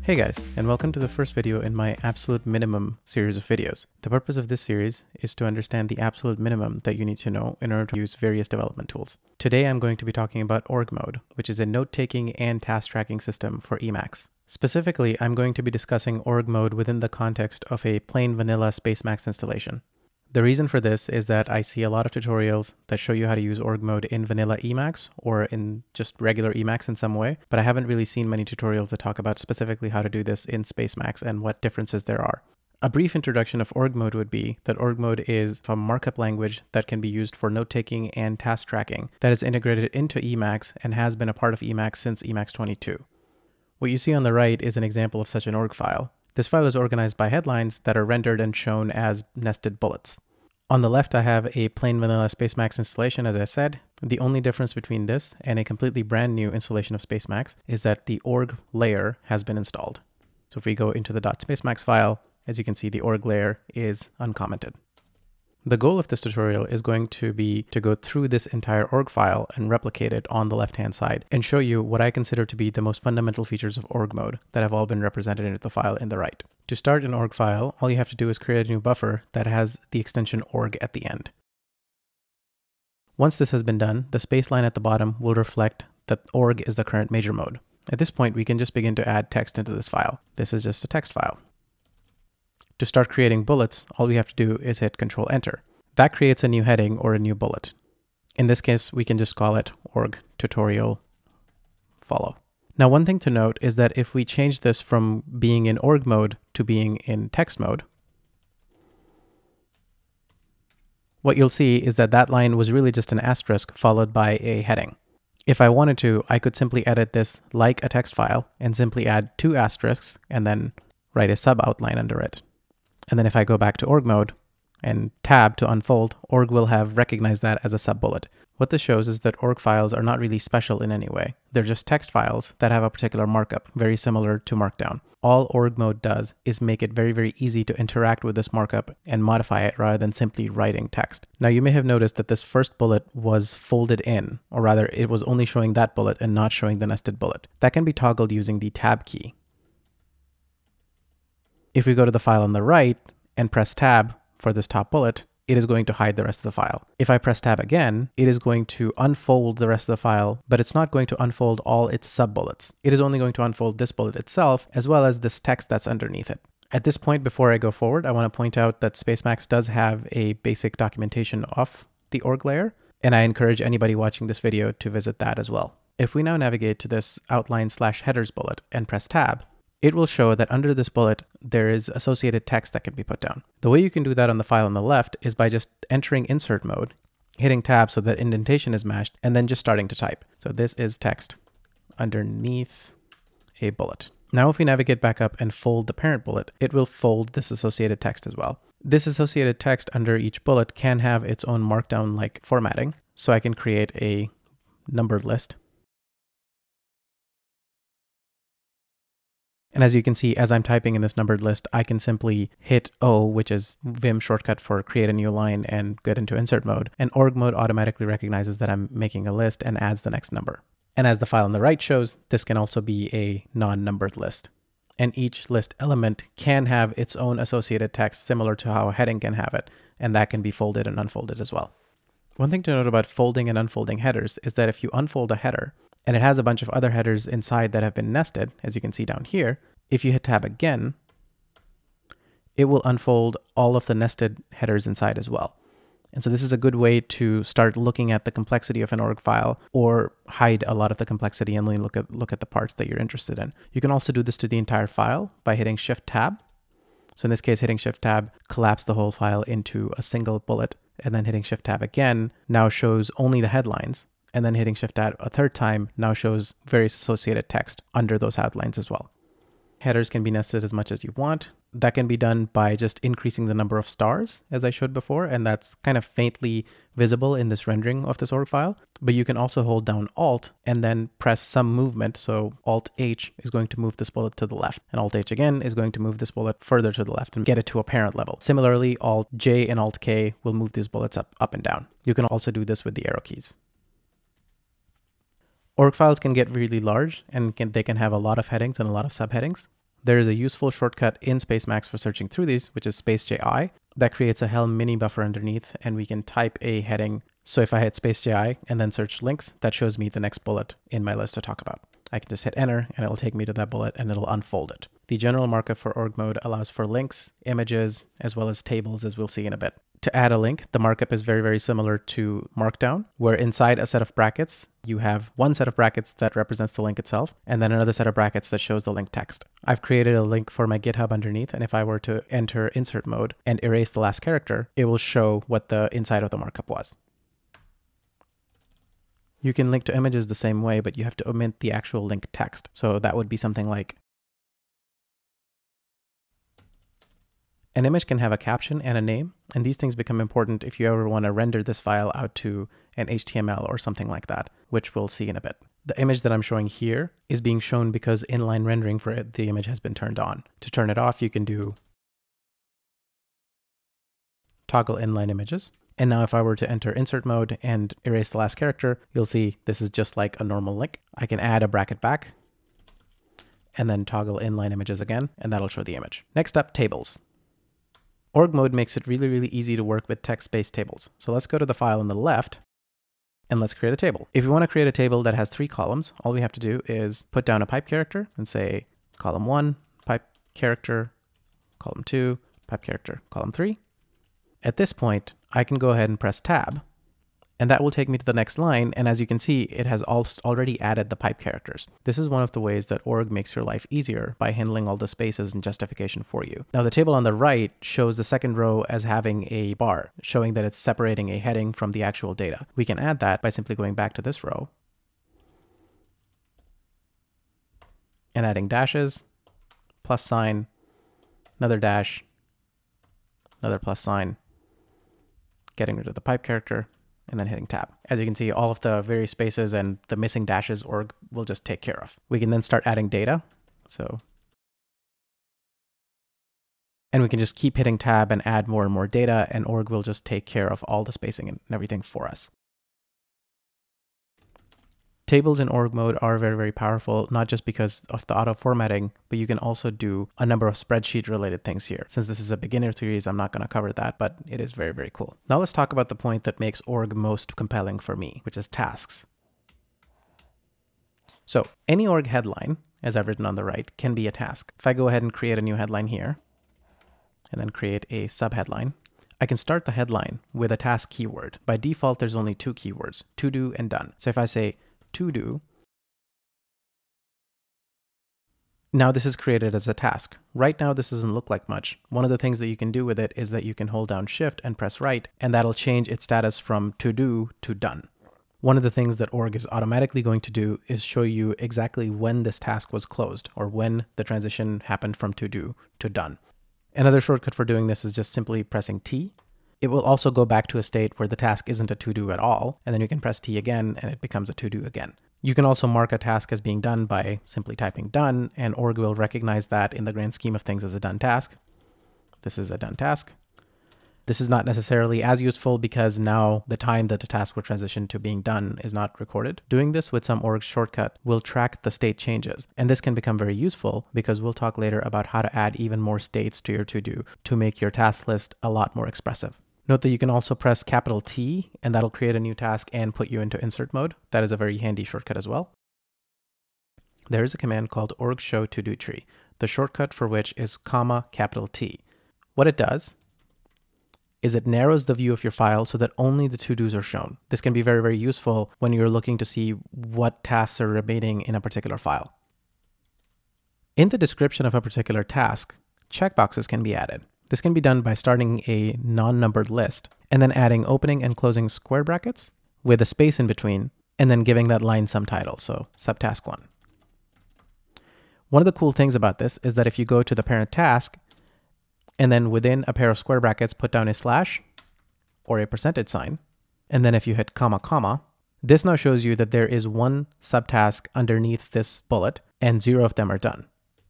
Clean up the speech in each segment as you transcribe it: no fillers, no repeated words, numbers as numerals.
Hey guys, and welcome to the first video in my absolute minimum series of videos. The purpose of this series is to understand the absolute minimum that you need to know in order to use various development tools. Today I'm going to be talking about org mode, which is a note-taking and task tracking system for Emacs. Specifically, I'm going to be discussing org mode within the context of a plain vanilla Spacemacs installation. The reason for this is that I see a lot of tutorials that show you how to use org mode in vanilla Emacs or in just regular Emacs in some way, but I haven't really seen many tutorials that talk about specifically how to do this in Spacemacs and what differences there are. A brief introduction of org mode would be that org mode is a markup language that can be used for note-taking and task tracking that is integrated into Emacs and has been a part of Emacs since Emacs 22. What you see on the right is an example of such an org file. This file is organized by headlines that are rendered and shown as nested bullets. On the left, I have a plain vanilla Spacemacs installation, as I said. The only difference between this and a completely brand new installation of Spacemacs is that the org layer has been installed. So if we go into the .spacemacs file, as you can see, the org layer is uncommented. The goal of this tutorial is going to be to go through this entire org file and replicate it on the left-hand side and show you what I consider to be the most fundamental features of org mode that have all been represented in the file in the right. To start an org file, all you have to do is create a new buffer that has the extension org at the end. Once this has been done, the space line at the bottom will reflect that org is the current major mode. At this point, we can just begin to add text into this file. This is just a text file. To start creating bullets, all we have to do is hit Control Enter. That creates a new heading or a new bullet. In this case, we can just call it org tutorial follow. Now, one thing to note is that if we change this from being in org mode to being in text mode, what you'll see is that that line was really just an asterisk followed by a heading. If I wanted to, I could simply edit this like a text file and simply add 2 asterisks and then write a sub outline under it. And then if I go back to org mode and tab to unfold, org will have recognized that as a sub bullet. What this shows is that org files are not really special in any way. They're just text files that have a particular markup, very similar to Markdown. All org mode does is make it very, very easy to interact with this markup and modify it rather than simply writing text. Now you may have noticed that this first bullet was folded in, or rather it was only showing that bullet and not showing the nested bullet. That can be toggled using the tab key. If we go to the file on the right and press tab for this top bullet, it is going to hide the rest of the file. If I press tab again, it is going to unfold the rest of the file, but it's not going to unfold all its sub-bullets. It is only going to unfold this bullet itself, as well as this text that's underneath it. At this point, before I go forward, I want to point out that Spacemacs does have a basic documentation of the org layer, and I encourage anybody watching this video to visit that as well. If we now navigate to this outline/headers bullet and press tab, it will show that under this bullet, there is associated text that can be put down. The way you can do that on the file on the left is by just entering insert mode, hitting tab so that indentation is matched, and then just starting to type. So this is text underneath a bullet. Now if we navigate back up and fold the parent bullet, it will fold this associated text as well. This associated text under each bullet can have its own Markdown-like formatting. So I can create a numbered list. And as you can see, as I'm typing in this numbered list, I can simply hit O, which is Vim shortcut for create a new line, and get into insert mode. And org mode automatically recognizes that I'm making a list and adds the next number. And as the file on the right shows, this can also be a non-numbered list. And each list element can have its own associated text similar to how a heading can have it. And that can be folded and unfolded as well. One thing to note about folding and unfolding headers is that if you unfold a header, and it has a bunch of other headers inside that have been nested, as you can see down here, if you hit tab again, it will unfold all of the nested headers inside as well. And so this is a good way to start looking at the complexity of an org file or hide a lot of the complexity and only look at the parts that you're interested in. You can also do this to the entire file by hitting Shift Tab. So in this case, hitting Shift Tab collapsed the whole file into a single bullet, and then hitting Shift Tab again now shows only the headlines. And then hitting Shift Tab a third time now shows various associated text under those outlines as well. Headers can be nested as much as you want. That can be done by just increasing the number of stars, as I showed before, and that's kind of faintly visible in this rendering of this org file. But you can also hold down Alt and then press some movement. So Alt H is going to move this bullet to the left, and Alt H again is going to move this bullet further to the left and get it to a parent level. Similarly, Alt J and Alt K will move these bullets up and down. You can also do this with the arrow keys. Org files can get really large and they can have a lot of headings and a lot of subheadings. There is a useful shortcut in Spacemacs for searching through these, which is spaceji. That creates a Helm mini buffer underneath, and we can type a heading. So if I hit spaceji and then search links, that shows me the next bullet in my list to talk about. I can just hit enter and it'll take me to that bullet and it'll unfold it. The general markup for org mode allows for links, images, as well as tables, as we'll see in a bit. To add a link, the markup is very, very similar to Markdown, where inside a set of brackets, you have one set of brackets that represents the link itself, and then another set of brackets that shows the link text. I've created a link for my GitHub underneath, and if I were to enter insert mode and erase the last character, it will show what the inside of the markup was. You can link to images the same way, but you have to omit the actual link text. So that would be something like, an image can have a caption and a name, and these things become important if you ever want to render this file out to an HTML or something like that, which we'll see in a bit. The image that I'm showing here is being shown because inline rendering for it, the image has been turned on. To turn it off, you can do toggle inline images. And now if I were to enter insert mode and erase the last character, you'll see this is just like a normal link. I can add a bracket back and then toggle inline images again, and that'll show the image. Next up, tables. Org mode makes it really, really easy to work with text-based tables. So let's go to the file on the left and let's create a table. If you want to create a table that has 3 columns, all we have to do is put down a pipe character and say column 1, pipe character, column 2, pipe character, column 3. At this point, I can go ahead and press tab, and that will take me to the next line. And as you can see, it has already added the pipe characters. This is one of the ways that org makes your life easier by handling all the spaces and justification for you. Now the table on the right shows the second row as having a bar, showing that it's separating a heading from the actual data. We can add that by simply going back to this row and adding dashes, plus sign, another dash, another plus sign, getting rid of the pipe character, and then hitting tab. As you can see, all of the various spaces and the missing dashes org will just take care of. We can then start adding data. And we can just keep hitting tab and add more and more data, and org will just take care of all the spacing and everything for us. Tables in org mode are very, very powerful, not just because of the auto formatting, but you can also do a number of spreadsheet related things here. Since this is a beginner series, I'm not going to cover that, but it is very, very cool. Now let's talk about the point that makes org most compelling for me, which is tasks. So any org headline, as I've written on the right, can be a task. If I go ahead and create a new headline here, and then create a subheadline, I can start the headline with a task keyword. By default, there's only 2 keywords, to do and done. So if I say to do, now this is created as a task. Right now, this doesn't look like much. One of the things that you can do with it is that you can hold down Shift and press right, and that'll change its status from to do to done. One of the things that org is automatically going to do is show you exactly when this task was closed, or when the transition happened from to do to done. Another shortcut for doing this is just simply pressing T. It will also go back to a state where the task isn't a to-do at all, and then you can press T again and it becomes a to-do again. You can also mark a task as being done by simply typing done, and org will recognize that in the grand scheme of things as a done task. This is a done task. This is not necessarily as useful because now the time that the task will transition to being done is not recorded. Doing this with some org shortcut will track the state changes, and this can become very useful because we'll talk later about how to add even more states to your to-do to make your task list a lot more expressive. Note that you can also press capital T, and that'll create a new task and put you into insert mode. That is a very handy shortcut as well. There is a command called org show to do tree, the shortcut for which is capital T. What it does is it narrows the view of your file so that only the to-dos are shown. This can be very, very useful when you're looking to see what tasks are remaining in a particular file. In the description of a particular task, checkboxes can be added. This can be done by starting a non-numbered list and then adding opening and closing square brackets with a space in between, and then giving that line some title, so subtask 1. One of the cool things about this is that if you go to the parent task and then within a pair of square brackets put down a slash or a percentage sign, and then if you hit comma, this now shows you that there is 1 subtask underneath this bullet and 0 of them are done.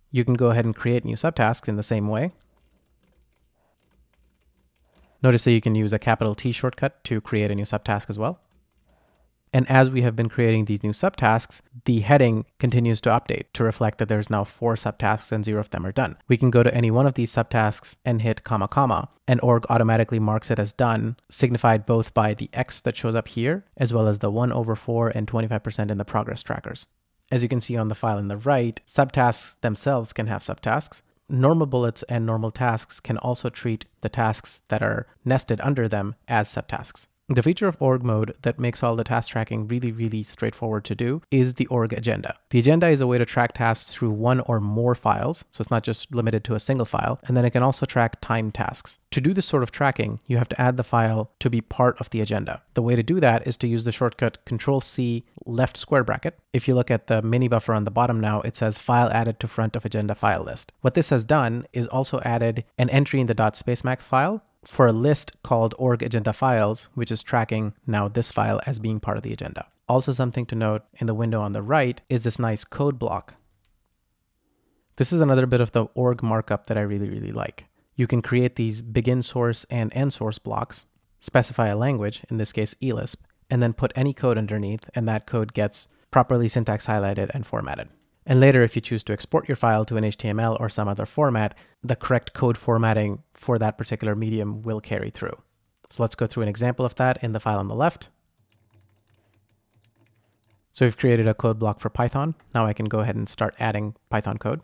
You can go ahead and create new subtasks in the same way. Notice that you can use a capital T shortcut to create a new subtask as well. And as we have been creating these new subtasks, the heading continues to update to reflect that there's now 4 subtasks and 0 of them are done. We can go to any one of these subtasks and hit comma, comma, and org automatically marks it as done, signified both by the X that shows up here, as well as the 1/4 and 25% in the progress trackers. As you can see on the file on the right, subtasks themselves can have subtasks. Normal bullets and normal tasks can also treat the tasks that are nested under them as subtasks. The feature of org mode that makes all the task tracking really, really straightforward to do is the org agenda. The agenda is a way to track tasks through one or more files, so it's not just limited to a single file, and then it can also track timed tasks. To do this sort of tracking, you have to add the file to be part of the agenda. The way to do that is to use the shortcut Control-C left square bracket. If you look at the mini buffer on the bottom now, it says file added to front of agenda file list. What this has done is also added an entry in the .spacemacs file for a list called org agenda files, which is tracking now this file as being part of the agenda. Also something to note in the window on the right is this nice code block. This is another bit of the org markup that I really, really like. You can create these begin source and end source blocks, specify a language, in this case eLisp, and then put any code underneath, and that code gets properly syntax highlighted and formatted. And later, if you choose to export your file to an HTML or some other format, the correct code formatting for that particular medium will carry through. So let's go through an example of that in the file on the left. So we've created a code block for Python. Now I can go ahead and start adding Python code.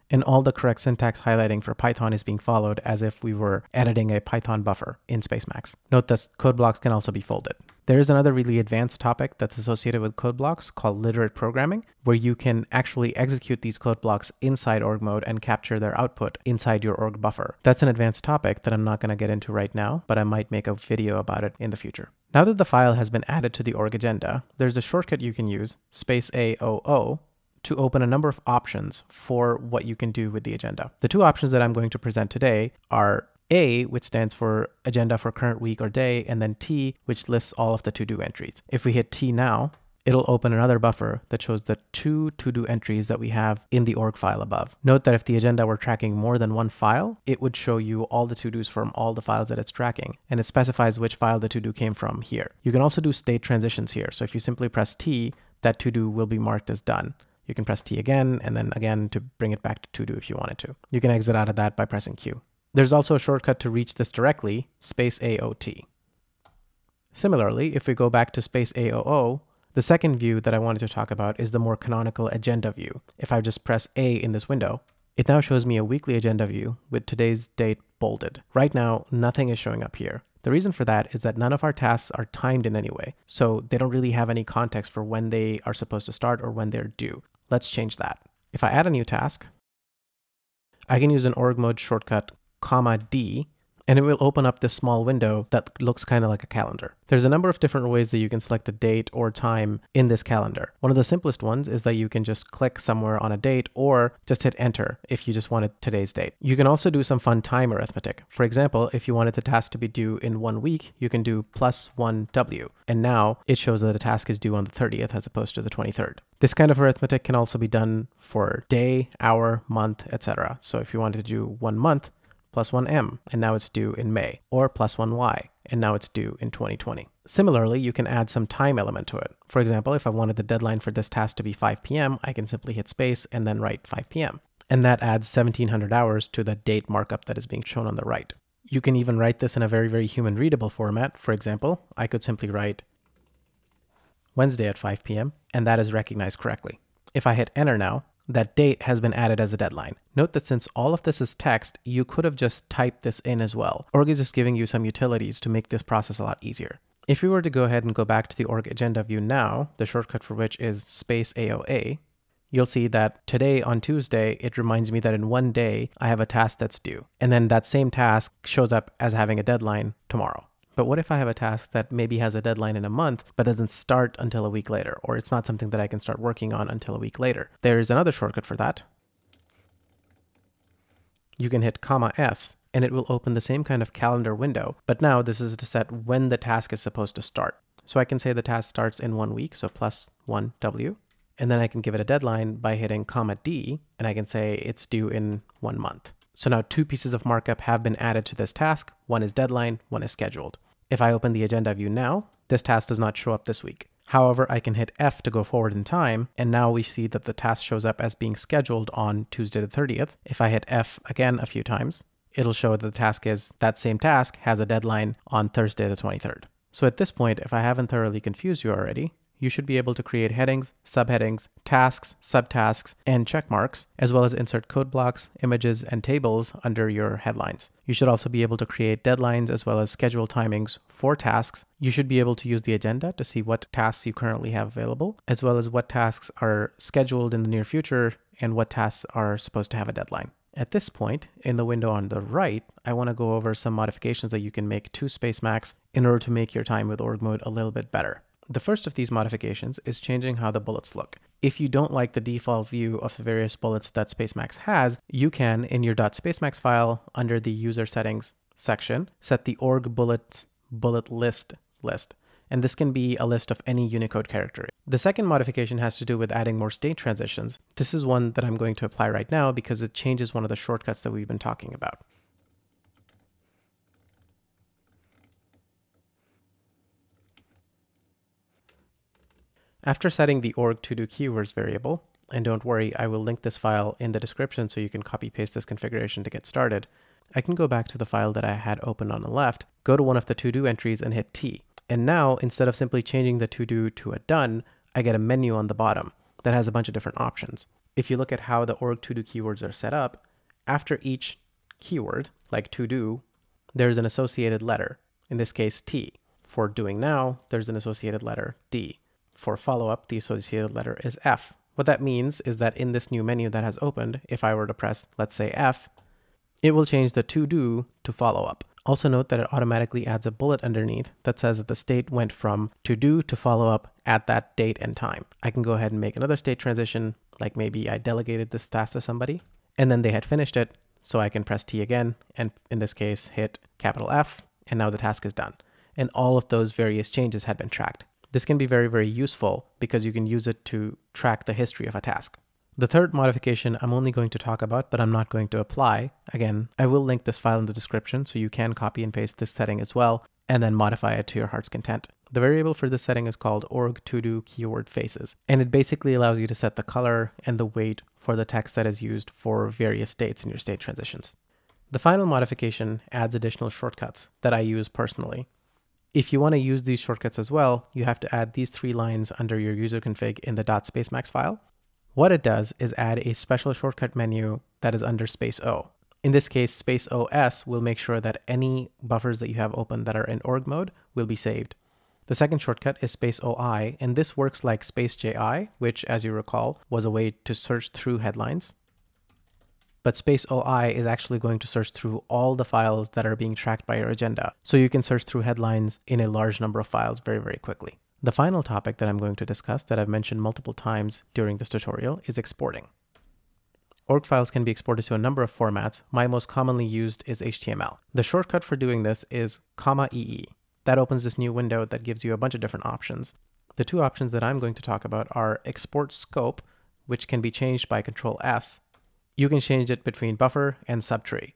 And all the correct syntax highlighting for Python is being followed as if we were editing a Python buffer in Spacemacs. Note that code blocks can also be folded. There is another really advanced topic that's associated with code blocks called literate programming, where you can actually execute these code blocks inside org mode and capture their output inside your org buffer. That's an advanced topic that I'm not going to get into right now, but I might make a video about it in the future. Now that the file has been added to the org agenda, there's a shortcut you can use, space-AOO, to open a number of options for what you can do with the agenda. The 2 options that I'm going to present today are A, which stands for agenda for current week or day, and then T, which lists all of the to-do entries. If we hit T now, it'll open another buffer that shows the 2 to-do entries that we have in the org file above. Note that if the agenda were tracking more than one file, it would show you all the to-dos from all the files that it's tracking, and it specifies which file the to-do came from here. You can also do state transitions here. So if you simply press T, that to-do will be marked as done. You can press T again, and then again to bring it back to to-do if you wanted to. You can exit out of that by pressing Q. There's also a shortcut to reach this directly, space-AOT. Similarly, if we go back to space-AOO, the second view that I wanted to talk about is the more canonical agenda view. If I just press A in this window, it now shows me a weekly agenda view with today's date bolded. Right now, nothing is showing up here. The reason for that is that none of our tasks are timed in any way, so they don't really have any context for when they are supposed to start or when they're due. Let's change that. If I add a new task, I can use an org mode shortcut, D, and it will open up this small window that looks kind of like a calendar. There's a number of different ways that you can select a date or time in this calendar. One of the simplest ones is that you can just click somewhere on a date or just hit enter if you just wanted today's date. You can also do some fun time arithmetic. For example, if you wanted the task to be due in 1 week, you can do +1W. And now it shows that the task is due on the 30th as opposed to the 23rd. This kind of arithmetic can also be done for day, hour, month, etc. So if you wanted to do 1 month, +1M, and now it's due in May, or +1Y, and now it's due in 2020. Similarly, you can add some time element to it. For example, if I wanted the deadline for this task to be 5 p.m., I can simply hit space and then write 5 p.m. And that adds 1700 hours to the date markup that is being shown on the right. You can even write this in a very, very human readable format. For example, I could simply write Wednesday at 5 p.m., and that is recognized correctly. If I hit enter now, that date has been added as a deadline. Note that since all of this is text, you could have just typed this in as well. Org is just giving you some utilities to make this process a lot easier. If we were to go ahead and go back to the org agenda view now, the shortcut for which is space AOA, you'll see that today on Tuesday, it reminds me that in 1 day, I have a task that's due. And then that same task shows up as having a deadline tomorrow. But what if I have a task that maybe has a deadline in a month, but doesn't start until a week later, or it's not something that I can start working on until a week later? There is another shortcut for that. You can hit S, and it will open the same kind of calendar window, but now this is to set when the task is supposed to start. So I can say the task starts in 1 week, so +1W, and then I can give it a deadline by hitting D, and I can say it's due in 1 month. So now 2 pieces of markup have been added to this task. One is deadline, one is scheduled. If I open the agenda view now, this task does not show up this week. However, I can hit F to go forward in time, and now we see that the task shows up as being scheduled on Tuesday the 30th. If I hit F again a few times, it'll show that the task is, that same task has a deadline on Thursday the 23rd. So at this point, if I haven't thoroughly confused you already, you should be able to create headings, subheadings, tasks, subtasks, and check marks, as well as insert code blocks, images, and tables under your headlines. You should also be able to create deadlines as well as schedule timings for tasks. You should be able to use the agenda to see what tasks you currently have available, as well as what tasks are scheduled in the near future and what tasks are supposed to have a deadline. At this point, in the window on the right, I want to go over some modifications that you can make to Spacemacs in order to make your time with org mode a little bit better. The first of these modifications is changing how the bullets look. If you don't like the default view of the various bullets that Spacemacs has, you can, in your .spacemacs file, under the user settings section, set the org bullet list. And this can be a list of any Unicode character. The second modification has to do with adding more state transitions. This is one that I'm going to apply right now because it changes one of the shortcuts that we've been talking about. After setting the org to-do keywords variable, and don't worry, I will link this file in the description so you can copy paste this configuration to get started, I can go back to the file that I had open on the left, go to one of the to-do entries and hit T. And now, instead of simply changing the to-do to a done, I get a menu on the bottom that has a bunch of different options. If you look at how the org to-do keywords are set up, after each keyword, like to-do, there's an associated letter, in this case T. For doing now, there's an associated letter D. For follow-up, the associated letter is F. What that means is that in this new menu that has opened, if I were to press, let's say F, it will change the to-do to follow-up. Also note that it automatically adds a bullet underneath that says that the state went from to-do to follow-up at that date and time. I can go ahead and make another state transition, like maybe I delegated this task to somebody, and then they had finished it, so I can press T again, and in this case, hit capital F, and now the task is done. And all of those various changes had been tracked. This can be very, very useful because you can use it to track the history of a task. The third modification I'm only going to talk about, but I'm not going to apply. Again, I will link this file in the description so you can copy and paste this setting as well, and then modify it to your heart's content. The variable for this setting is called org to-do keyword faces, and it basically allows you to set the color and the weight for the text that is used for various states in your state transitions. The final modification adds additional shortcuts that I use personally. If you want to use these shortcuts as well, you have to add these 3 lines under your user config in the .spacemacs file. What it does is add a special shortcut menu that is under space O. In this case, space OS will make sure that any buffers that you have open that are in org mode will be saved. The second shortcut is space OI, and this works like space JI, which, as you recall, was a way to search through headlines. But space OI is actually going to search through all the files that are being tracked by your agenda. So you can search through headlines in a large number of files very, very quickly. The final topic that I'm going to discuss that I've mentioned multiple times during this tutorial is exporting. Org files can be exported to a number of formats. My most commonly used is HTML. The shortcut for doing this is "-EE". That opens this new window that gives you a bunch of different options. The 2 options that I'm going to talk about are export scope, which can be changed by Control S. You can change it between buffer and subtree.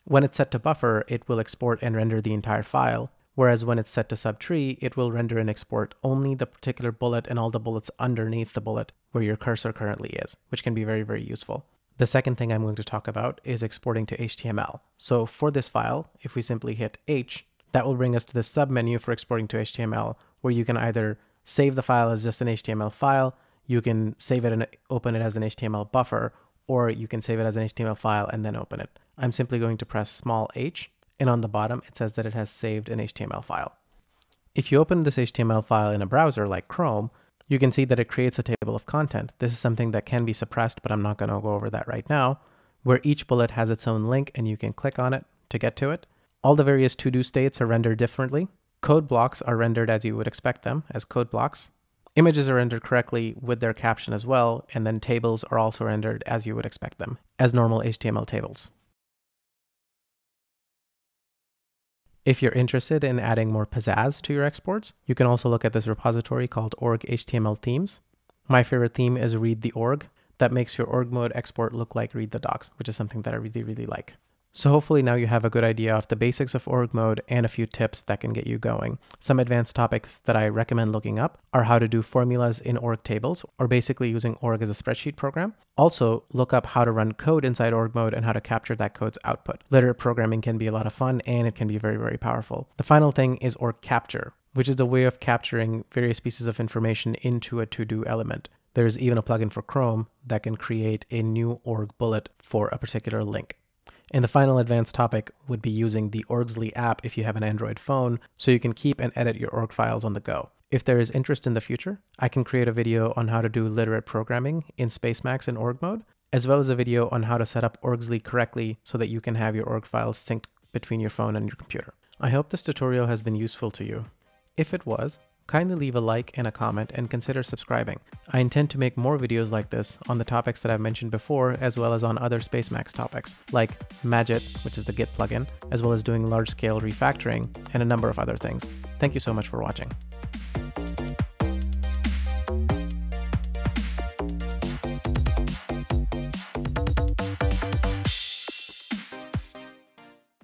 When it's set to buffer, it will export and render the entire file, whereas when it's set to subtree, it will render and export only the particular bullet and all the bullets underneath the bullet where your cursor currently is, which can be very, very useful. The second thing I'm going to talk about is exporting to HTML. So for this file, if we simply hit H, that will bring us to the submenu for exporting to HTML, where you can either save the file as just an HTML file, you can save it and open it as an HTML buffer, or you can save it as an HTML file and then open it. I'm simply going to press small h, and on the bottom it says that it has saved an HTML file. If you open this HTML file in a browser like Chrome, you can see that it creates a table of content. This is something that can be suppressed, but I'm not going to go over that right now, where each bullet has its own link and you can click on it to get to it. All the various to-do states are rendered differently. Code blocks are rendered as you would expect them, as code blocks. Images are rendered correctly with their caption as well, and then tables are also rendered as you would expect them, as normal HTML tables. If you're interested in adding more pizzazz to your exports, you can also look at this repository called org HTML themes. My favorite theme is read the org. that makes your org mode export look like read the docs, which is something that I really, really like. So hopefully now you have a good idea of the basics of org mode and a few tips that can get you going. Some advanced topics that I recommend looking up are how to do formulas in org tables, or basically using org as a spreadsheet program. Also, look up how to run code inside org mode and how to capture that code's output. Literate programming can be a lot of fun and it can be very, very powerful. The final thing is org capture, which is a way of capturing various pieces of information into a to-do element. There's even a plugin for Chrome that can create a new org bullet for a particular link. And the final advanced topic would be using the Orgsly app if you have an Android phone, so you can keep and edit your org files on the go. If there is interest in the future, I can create a video on how to do literate programming in Spacemacs in org mode, as well as a video on how to set up Orgsly correctly so that you can have your org files synced between your phone and your computer. I hope this tutorial has been useful to you. If it was, kindly leave a like and a comment and consider subscribing. I intend to make more videos like this on the topics that I've mentioned before, as well as on other Spacemacs topics, like Magit, which is the Git plugin, as well as doing large-scale refactoring, and a number of other things. Thank you so much for watching.